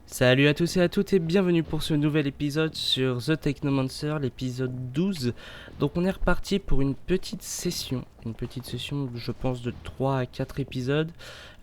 Salut à tous et à toutes et bienvenue pour ce nouvel épisode sur The Technomancer, l'épisode 12. Donc on est reparti pour une petite session je pense de 3 à 4 épisodes.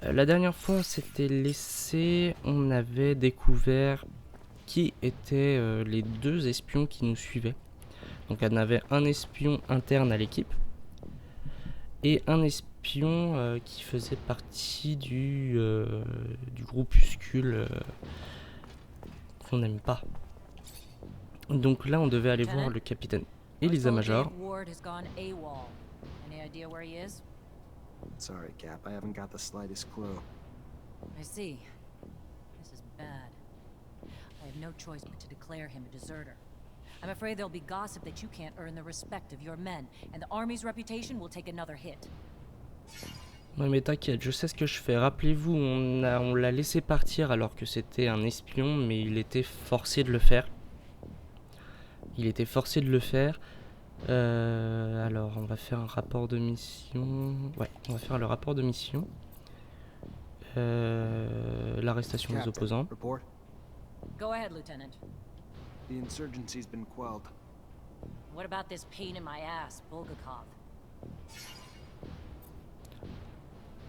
La dernière fois on s'était laissé, on avait découvert qui étaient les deux espions qui nous suivaient. Donc on avait un espion interne à l'équipe et un espion qui faisait partie du groupuscule qu'on n'aime pas. Donc là, on devait aller voir le capitaine et l'état-major. Sorry, Cap, I haven't got the slightest clue. I see. This is bad. I have no choice but to declare him a deserter. I'm afraid there'll be gossip that you can't earn the respect of your men, and the army's reputation will take another hit. Ouais, mais t'inquiète, je sais ce que je fais. Rappelez-vous, on l'a laissé partir alors que c'était un espion, mais il était forcé de le faire. Alors, on va faire un rapport de mission. Ouais, on va faire le rapport de mission. L'arrestation des opposants. Report. Go ahead, Lieutenant. The insurgency's been quelled. What about this pain in my ass, Bulgakov?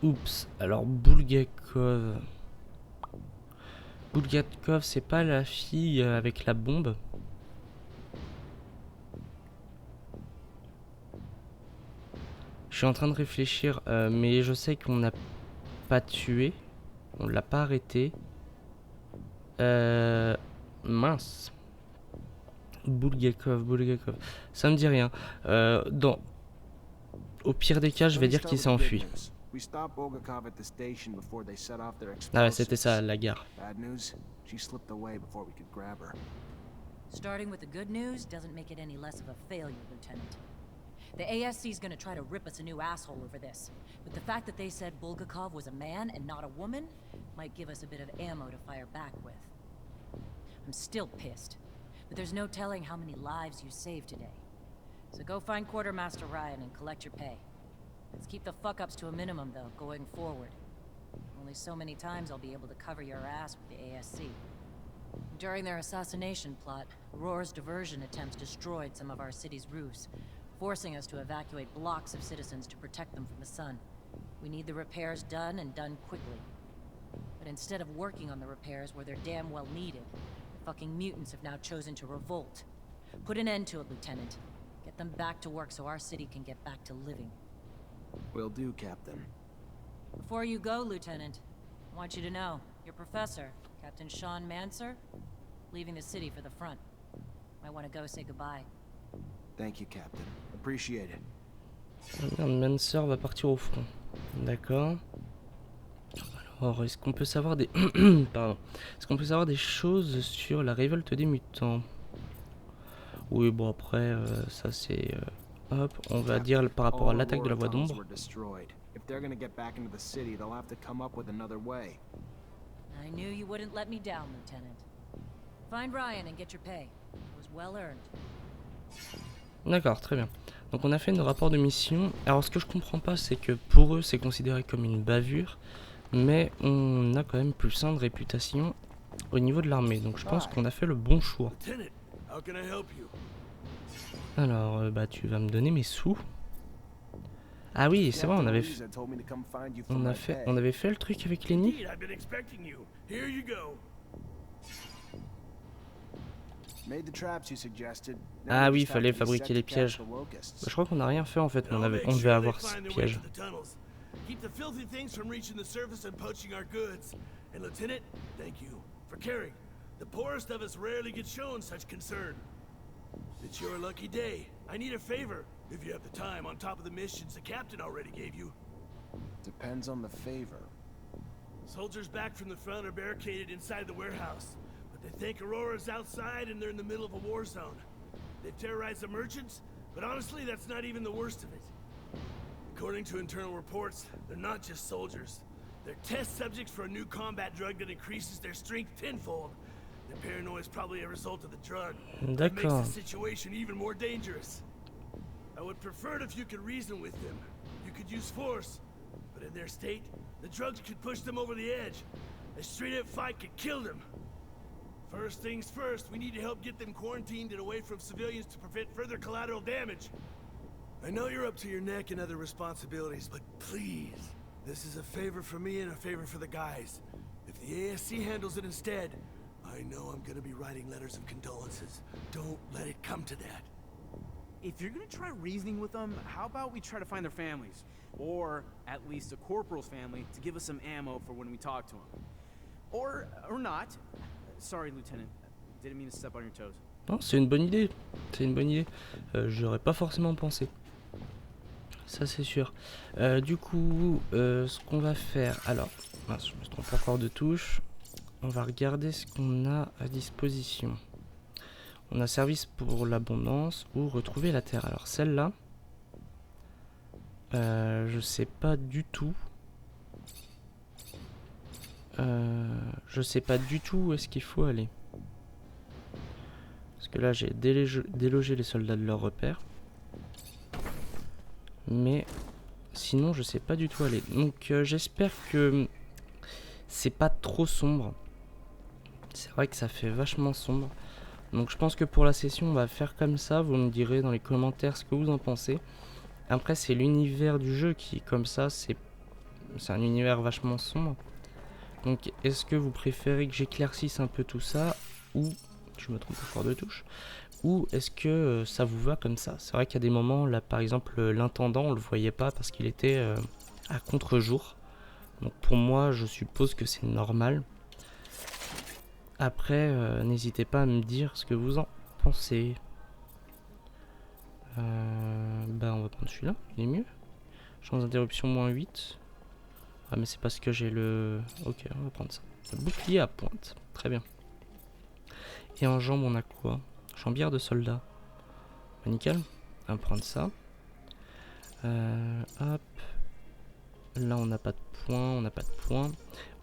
Oups, alors Bulgakov, c'est pas la fille avec la bombe? Je suis en train de réfléchir, mais je sais qu'on n'a pas tué, on l'a pas arrêté. Mince. Bulgakov, ça me dit rien. Au pire des cas, je vais dire qu'il s'est enfui. Ah ouais, c'était ça, la gare. Bad news, she slipped away before we could grab her. Starting with the good news doesn't make it any less of a failure, Lieutenant. The ASC's gonna try to rip us a new asshole over this, but the fact that they said Bulgakov was a man and not a woman might give us a bit of ammo to fire back with. I'm still pissed, but there's no telling how many lives you saved today. So go find Quartermaster Ryan and collect your pay. Let's keep the fuck-ups to a minimum, though, going forward. Only so many times I'll be able to cover your ass with the ASC. During their assassination plot, Aurora's diversion attempts destroyed some of our city's roofs, forcing us to evacuate blocks of citizens to protect them from the sun. We need the repairs done, and done quickly. But instead of working on the repairs where they're damn well needed, the fucking mutants have now chosen to revolt. Put an end to it, Lieutenant. Get them back to work so our city can get back to living. Will do, Captain. Before you go, Lieutenant, I want you to know, your professor, Captain Sean Mancer, leaving the city for the front. Might want to go say goodbye. Thank you, Captain. Appreciate it. Mancer va partir au front. D'accord. Alors, est-ce qu'on peut savoir des... Pardon. Est-ce qu'on peut savoir des choses sur la révolte des mutants? Oui, bon, après, ça c'est... Hop, on va dire par rapport à l'attaque de la voie d'ombre. I knew you wouldn't let me down, Lieutenant. Find Ryan and get your pay. It was well earned. D'accord, très bien. Donc on a fait nos rapports de mission. Alors ce que je comprends pas, c'est que pour eux, c'est considéré comme une bavure, mais on a quand même plus 1 de réputation au niveau de l'armée. Donc je pense qu'on a fait le bon choix. Alors, bah tu vas me donner mes sous. Ah oui, c'est vrai, on avait fait le truc avec les nids. Ah oui, il fallait fabriquer les pièges. Bah, je crois qu'on n'a rien fait en fait, mais on devait avoir 6 pièges. Keep the filthy things from reaching the surface and poaching our goods. And Lieutenant, thank you for caring. The poorest of us rarely get shown such concern. It's your lucky day. I need a favor, if you have the time, on top of the missions the captain already gave you. Depends on the favor. Soldiers back from the front are barricaded inside the warehouse, but they think Aurora's outside and they're in the middle of a war zone. They've terrorized the merchants, but honestly, that's not even the worst of it. According to internal reports, they're not just soldiers. They're test subjects for a new combat drug that increases their strength tenfold. Their paranoia is probably a result of the drug. That makes the situation even more dangerous. I would prefer it if you could reason with them. You could use force, but in their state, the drugs could push them over the edge. A straight-up fight could kill them. First things first, we need to help get them quarantined and away from civilians to prevent further collateral damage. I know you're up to your neck in other responsibilities, but please, this is a favor for me and a favor for the guys. If the ASC handles it instead, I know I'm gonna be writing letters of condolences. Don't let it come to that. If you're gonna try reasoning with them, how about we try to find their families? Or at least a corporal's family to give us some ammo for when we talk to them. Or not. Sorry, Lieutenant. Didn't mean to step on your toes. Non, c'est une bonne idée. C'est une bonne idée. J'aurais pas forcément pensé. Ça, c'est sûr. Du coup, ce qu'on va faire... Alors, mince, je me trompe encore de touche. On va regarder ce qu'on a à disposition. On a service pour l'abondance ou retrouver la terre. Alors, celle-là... je sais pas du tout. Je sais pas du tout où est-ce qu'il faut aller. Parce que là, j'ai délogé les soldats de leur repère. Mais sinon, je sais pas du tout où aller. Donc, j'espère que c'est pas trop sombre. C'est vrai que ça fait vachement sombre. Donc, je pense que pour la session, on va faire comme ça. Vous me direz dans les commentaires ce que vous en pensez. Après, c'est l'univers du jeu qui est comme ça. C'est un univers vachement sombre. Donc, est-ce que vous préférez que j'éclaircisse un peu tout ça, ou, je me trompe encore de touche, ou est-ce que ça vous va comme ça? C'est vrai qu'il y a des moments, là par exemple, l'intendant, on le voyait pas parce qu'il était à contre-jour. Donc pour moi, je suppose que c'est normal. Après, n'hésitez pas à me dire ce que vous en pensez. Bah on va prendre celui-là, il est mieux. Chance d'interruption -8. Ah mais c'est parce que j'ai le... Ok, on va prendre ça. Le bouclier à pointe. Très bien. Et en jambe, on a quoi? Jambière de soldat. Bah, nickel. On va prendre ça. Hop. Là, on n'a pas de points. On n'a pas de points.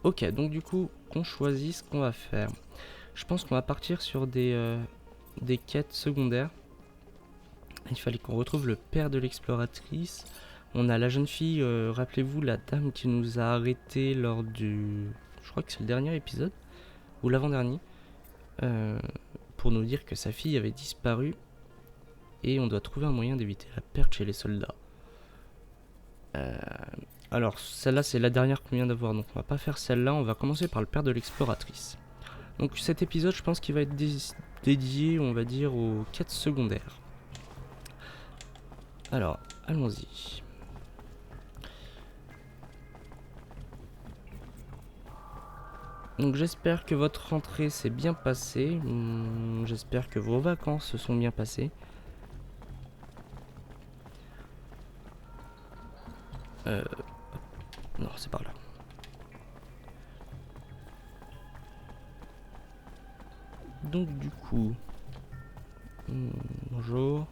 Ok, donc du coup, qu'on choisisse ce qu'on va faire. Je pense qu'on va partir sur des quêtes secondaires. Il fallait qu'on retrouve le père de l'exploratrice. On a la jeune fille, rappelez-vous, la dame qui nous a arrêtés lors du... Je crois que c'est le dernier épisode, ou l'avant-dernier, pour nous dire que sa fille avait disparu, et on doit trouver un moyen d'éviter la perte chez les soldats. Alors, celle-là, c'est la dernière qu'on vient d'avoir, donc on va pas faire celle-là, on va commencer par le père de l'exploratrice. Donc cet épisode, je pense qu'il va être dédié, on va dire, aux quêtes secondaires. Alors, allons-y. Donc j'espère que votre rentrée s'est bien passée. J'espère que vos vacances se sont bien passées. Non, c'est par là. Donc du coup... bonjour.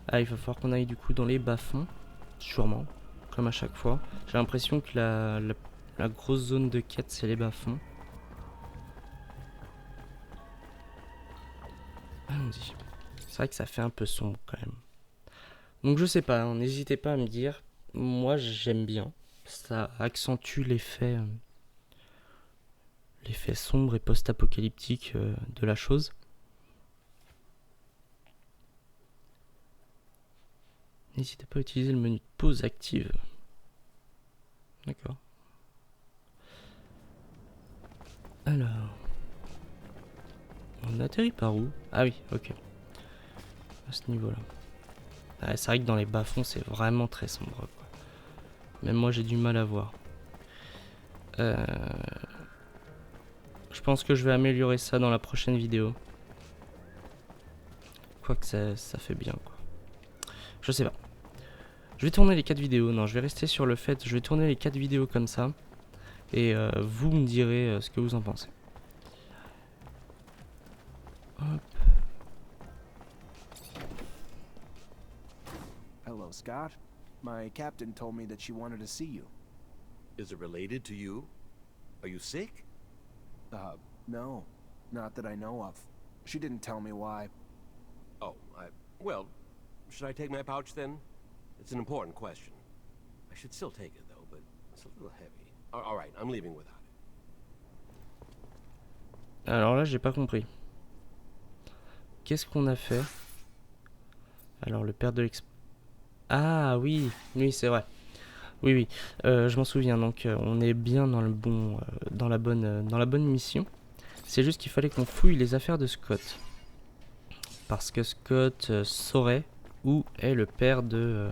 Ah, il va falloir qu'on aille du coup dans les bas-fonds. Sûrement. Comme à chaque fois. J'ai l'impression que la grosse zone de quête, c'est les bas-fonds. Allons-y. C'est vrai que ça fait un peu sombre quand même. Donc je sais pas, hein, n'hésitez pas à me dire. Moi j'aime bien. Ça accentue l'effet sombre et post-apocalyptique de la chose. N'hésitez pas à utiliser le menu de pause active. D'accord. Alors... On atterrit par où? Ah oui, ok. À ce niveau-là. Ah, c'est vrai que dans les bas-fonds, c'est vraiment très sombre, quoi. Même moi, j'ai du mal à voir. Je pense que je vais améliorer ça dans la prochaine vidéo. Quoique ça fait bien, quoi. Je sais pas. Je vais tourner les 4 vidéos. Non, je vais rester sur le fait. Je vais tourner les 4 vidéos comme ça. Et vous me direz ce que vous en pensez. Hop. Hello, Scott. My captain told me that she wanted to see you. Is it related to you? Are you sick? No. Not that I know of. She didn't tell me why. Oh, well, should I take my pouch then? It's an important question. I should still take it though, but it's a little heavy. All right, I'm leaving without Alors là, j'ai pas compris. Qu'est-ce qu'on a fait? Alors, le père de l'ex... Ah oui, oui, c'est vrai. Oui, oui, je m'en souviens. Donc, on est bien dans le bon, dans la bonne mission. C'est juste qu'il fallait qu'on fouille les affaires de Scott. Parce que Scott saurait où est le père de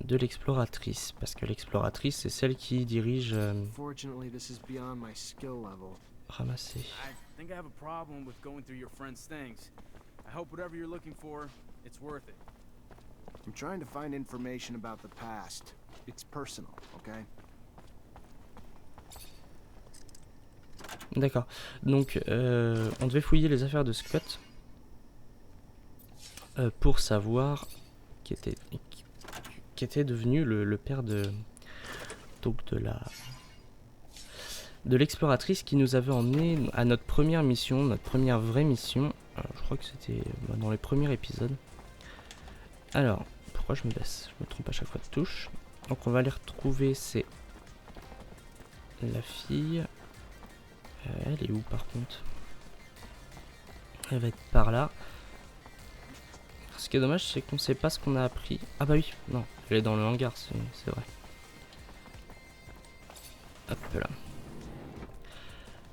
l'exploratrice. Parce que l'exploratrice, c'est celle qui dirige Fortunately, this is beyond my skill level. ramasser. I think I have a problem with going through your friend's things. I hope whatever you're looking for, it's worth it. I'm trying to find information about the past. It's personal, okay? D'accord. Donc, on devait fouiller les affaires de Scott pour savoir qui était devenu le père de l'exploratrice qui nous avait emmené à notre première mission, notre première vraie mission. Alors, je crois que c'était dans les premiers épisodes. Alors, pourquoi je me baisse? Je me trompe à chaque fois de touche. Donc on va les retrouver, c'est la fille. Elle est où par contre? Elle va être par là. Ce qui est dommage, c'est qu'on sait pas ce qu'on a appris. Ah bah oui, non, elle est dans le hangar, c'est vrai. Hop là.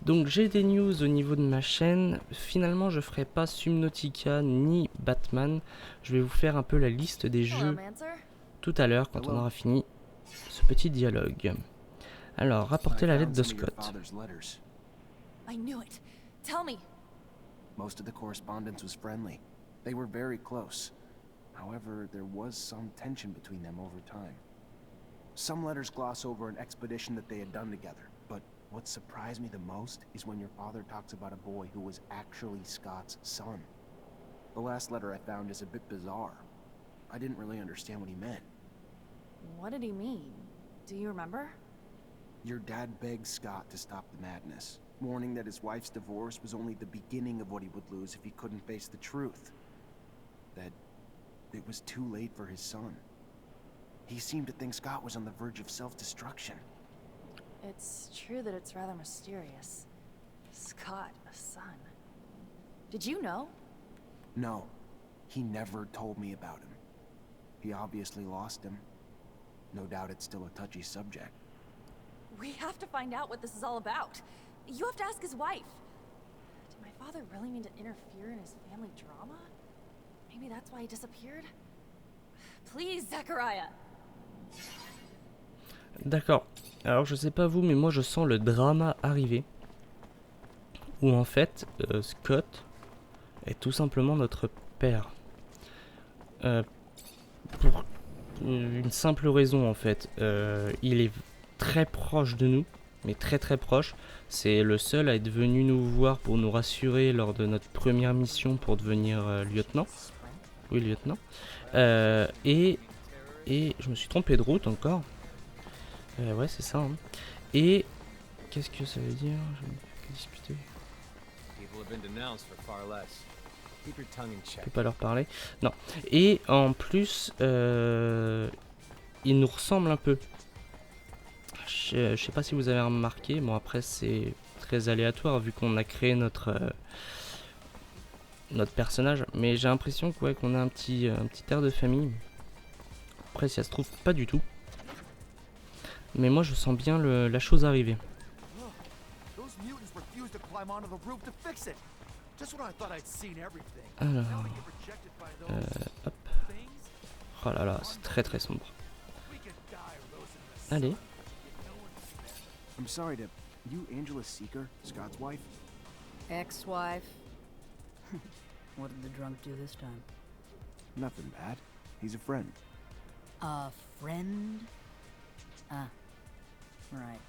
Donc j'ai des news au niveau de ma chaîne. Finalement, je ferai pas Subnautica ni Batman. Je vais vous faire un peu la liste des jeux tout à l'heure quand on aura fini ce petit dialogue. Alors, rapportez la lettre de Scott. I knew it. Tell me. Most of the correspondence was friendly. They were very close. However, there was some tension between them over time. Some letters gloss over an expedition that they had done together, but what surprised me the most is when your father talks about a boy who was actually Scott's son. The last letter I found is a bit bizarre. I didn't really understand what he meant. What did he mean? Do you remember? Your dad begged Scott to stop the madness, warning that his wife's divorce was only the beginning of what he would lose if he couldn't face the truth. That it was too late for his son. He seemed to think Scott was on the verge of self-destruction. It's true that it's rather mysterious. Scott, a son. Did you know? No, he never told me about him. He obviously lost him. No doubt it's still a touchy subject. We have to find out what this is all about. You have to ask his wife. Did my father really mean to interfere in his family drama? Maybe that's why he disappeared? Please, Zachariah. D'accord. Alors je sais pas vous, mais moi je sens le drama arriver. Où en fait, Scott est tout simplement notre père. Pour une simple raison en fait. Il est très proche de nous, mais très très proche. C'est le seul à être venu nous voir pour nous rassurer lors de notre première mission pour devenir lieutenant. Oui, lieutenant. Et je me suis trompé de route encore. Ouais, c'est ça. Hein. Et qu'est-ce que ça veut dire? Je ne peux que discuter. Je peux pas leur parler. Non. Et en plus, il nous ressemble un peu. Je sais pas si vous avez remarqué. Bon, après, c'est très aléatoire vu qu'on a créé notre personnage. Mais j'ai l'impression que, ouais, qu'on a un petit air de famille. Après, si ça se trouve, pas du tout. Mais moi, je sens bien la chose arriver. Alors, hop. Oh là là, c'est très très sombre. Allez. I'm sorry to... You Angela Seeker, Scott's wife? Ex-wife. What did the drunk do this time? Nothing bad. He's a friend. A friend? Ah. Right.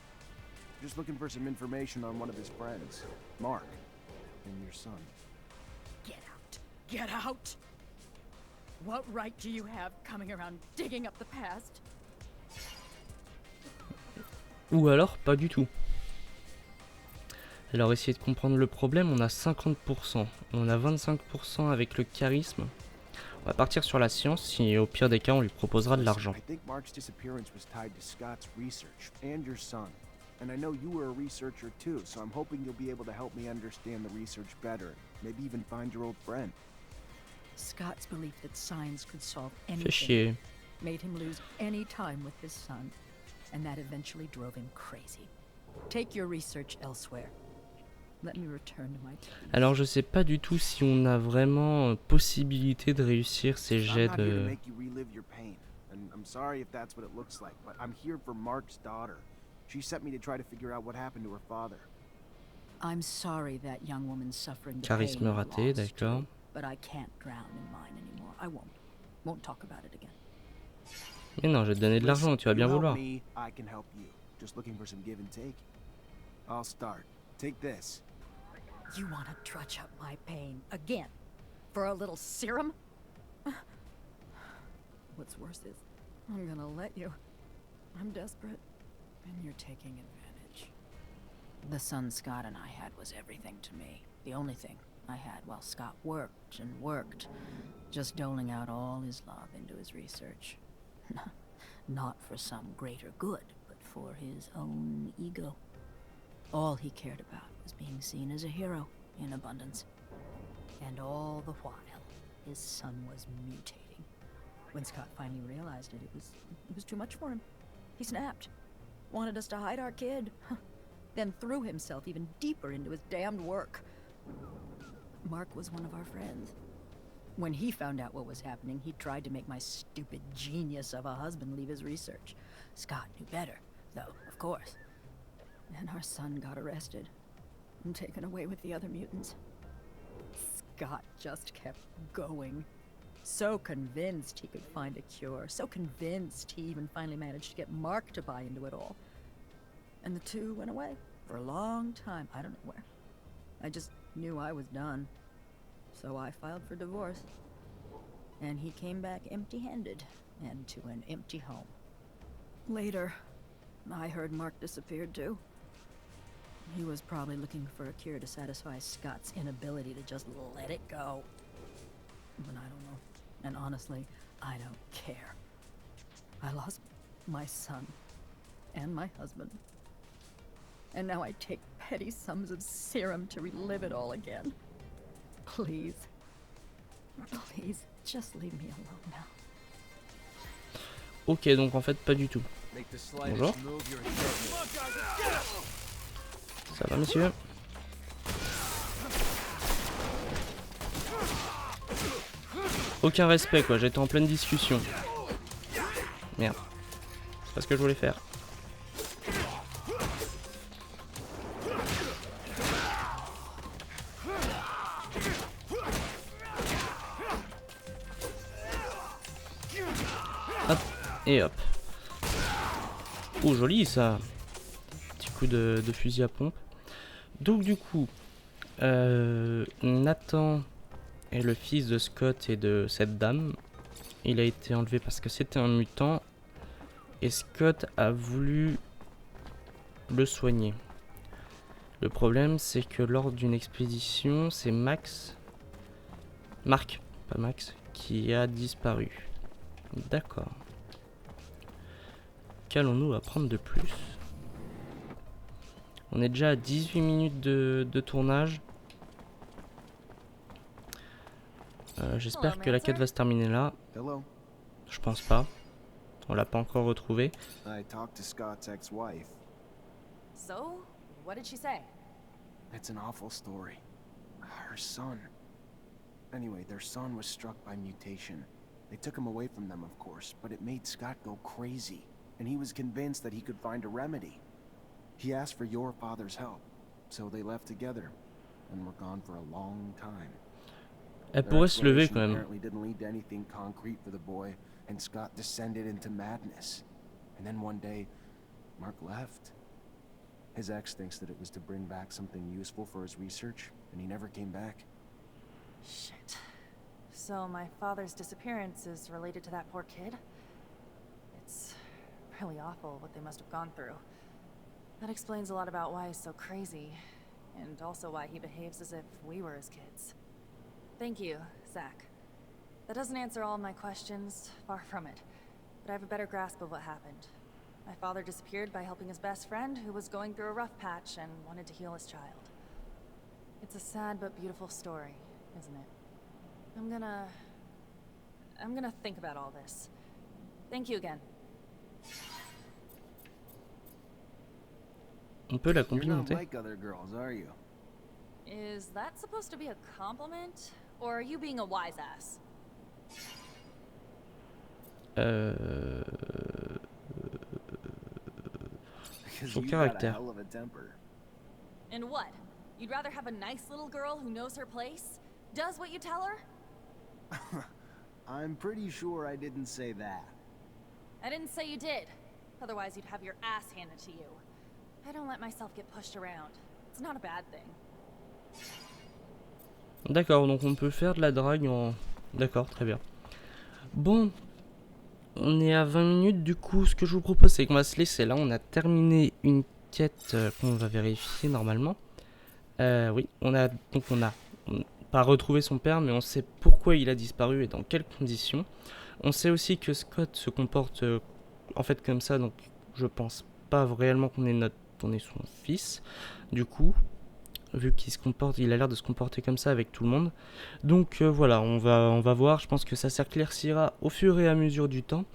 Just looking for some information on one of his friends, Mark, and your son. Get out. Get out! What right do you have coming around digging up the past? Ou alors, pas du tout. Alors, essayez de comprendre le problème. On a 50%. On a 25% avec le charisme. On va partir sur la science. Et au pire des cas, on lui proposera de l'argent. I think Mark's disappearance was tied to Scott's research and your son. And I know you were a researcher too, so I'm hoping you'll be able to help me understand the research better. Maybe even find your old friend. Scott's belief that science could solve Fais anything chier. made him lose any time with his son, and that eventually drove him crazy. Take your research elsewhere. Let me return to my team. Alors je sais pas du tout si on a vraiment possibilité de réussir ces jets I'm not here to de... make you relive your pain, and I'm sorry if that's what it looks like, but I'm here for Mark's daughter. She sent me to try to figure out what happened to her father. I'm sorry that young woman's suffering the Charisme pain of raté, loss, d'accord. too, but I can't drown in mine anymore. I won't talk about it again. Mais non, je vais te donner de l'argent, tu vas bien You help vouloir. me, I can help you. Just looking for some give and take. I'll start. Take this. You want to trudge up my pain again for a little serum? What's worse is I'm gonna let you. I'm desperate, and you're taking advantage. The son Scott and I had was everything to me. The only thing I had while Scott worked and worked, just doling out all his love into his research. Not for some greater good, but for his own ego. All he cared about was being seen as a hero in abundance. And all the while, his son was mutating. When Scott finally realized it, it was too much for him. He snapped. Wanted us to hide our kid. Then threw himself even deeper into his damned work. Mark was one of our friends. When he found out what was happening, he tried to make my stupid genius of a husband leave his research. Scott knew better, though, of course. And our son got arrested and taken away with the other mutants. Scott just kept going. So convinced he could find a cure. So convinced he even finally managed to get Mark to buy into it all. And the two went away for a long time. I don't know where. I just knew I was done. So I filed for divorce. And he came back empty-handed and to an empty home. Later, I heard Mark disappeared too. He was probably looking for a cure to satisfy Scott's inability to just let it go. But I don't know. And honestly, I don't care. I lost my son and my husband. And now I take petty sums of serum to relive it all again. Please. Please, just leave me alone now. Ok, donc en fait pas du tout. Bonjour. Ça va, monsieur? Aucun respect, quoi, j'étais en pleine discussion. Merde. C'est pas ce que je voulais faire. Hop, et hop. Oh, joli ça. Petit coup de fusil à pompe. Donc du coup, Nathan est le fils de Scott et de cette dame. Il a été enlevé parce que c'était un mutant. Et Scott a voulu le soigner. Le problème, c'est que lors d'une expédition, c'est Marc, pas Max, qui a disparu. D'accord. Qu'allons-nous apprendre de plus? On est déjà à 18 minutes de tournage. J'espère que la quête va se terminer là. Hello. Je pense pas. On l'a pas encore retrouvé. I talked to Scott's ex-wife. So, what did she say? It's an awful story. Her son. Anyway, their son was struck by mutation. They took him away from them, of course, but it made Scott go crazy, and he was convinced that he could find a remedy. He asked for your father's help, so they left together, and were gone for a long time. Elle pourrait se lever quand même. Apparently didn't lead to anything concrete for the boy, and Scott descended into madness. And then one day, Mark left. His ex thinks that it was to bring back something useful for his research, and he never came back. Shit. So my father's disappearance is related to that poor kid? It's really awful what they must have gone through. That explains a lot about why he's so crazy, and also why he behaves as if we were his kids. Thank you, Zach. That doesn't answer all of my questions, far from it, but I have a better grasp of what happened. My father disappeared by helping his best friend who was going through a rough patch and wanted to heal his child. It's a sad but beautiful story, isn't it? I'm gonna think about all this. Thank you again. On peut la You're not complimenter. like other girls, are you? Is that supposed to be a compliment? Or are you being a wise ass? Because Son you got a caractère. hell of a temper. And what? You'd rather have a nice little girl who knows her place? Does what you tell her? I'm pretty sure I didn't say that. I didn't say you did. Otherwise you'd have your ass handed to you. I don't let myself get pushed around. It's not a bad thing. D'accord, donc on peut faire de la drague en... D'accord, très bien. Bon, on est à 20 minutes, du coup, ce que je vous propose, c'est qu'on va se laisser là. On a terminé une quête qu'on va vérifier normalement. Oui, on a pas retrouvé son père, mais on sait pourquoi il a disparu et dans quelles conditions. On sait aussi que Scott se comporte en fait comme ça, donc je pense pas réellement qu'on est son fils. Du coup, vu il a l'air de se comporter comme ça avec tout le monde. Donc voilà, on va voir. Je pense que ça s'éclaircira au fur et à mesure du temps.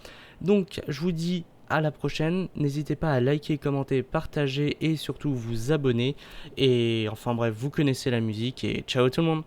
Donc je vous dis à la prochaine. N'hésitez pas à liker, commenter, partager et surtout vous abonner. Et enfin bref, vous connaissez la musique et ciao tout le monde.